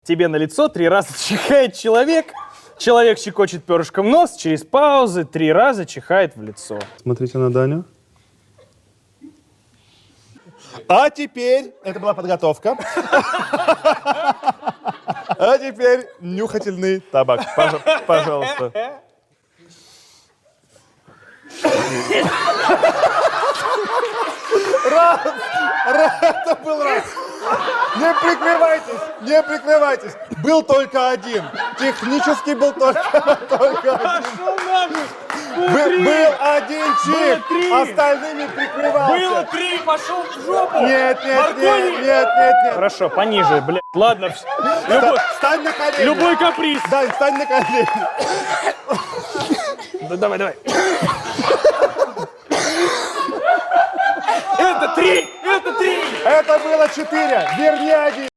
Тебе на лицо 3 раза чихает человек. Человек щекочет перышком нос, через паузы 3 раза чихает в лицо. Смотрите на Даню. А теперь, это была подготовка. А теперь нюхательный табак. Пожалуйста. Это был раз. Не прикрывайтесь. Был только один. Технически был только один. Был один чих, остальными прикрывался. Было 3, пошел в жопу! Нет. Хорошо, пониже, блядь. Ладно, Встань на колени. любой каприз. Дань, встань на колени. Да, давай. Это 3! Это было 4. Верни один.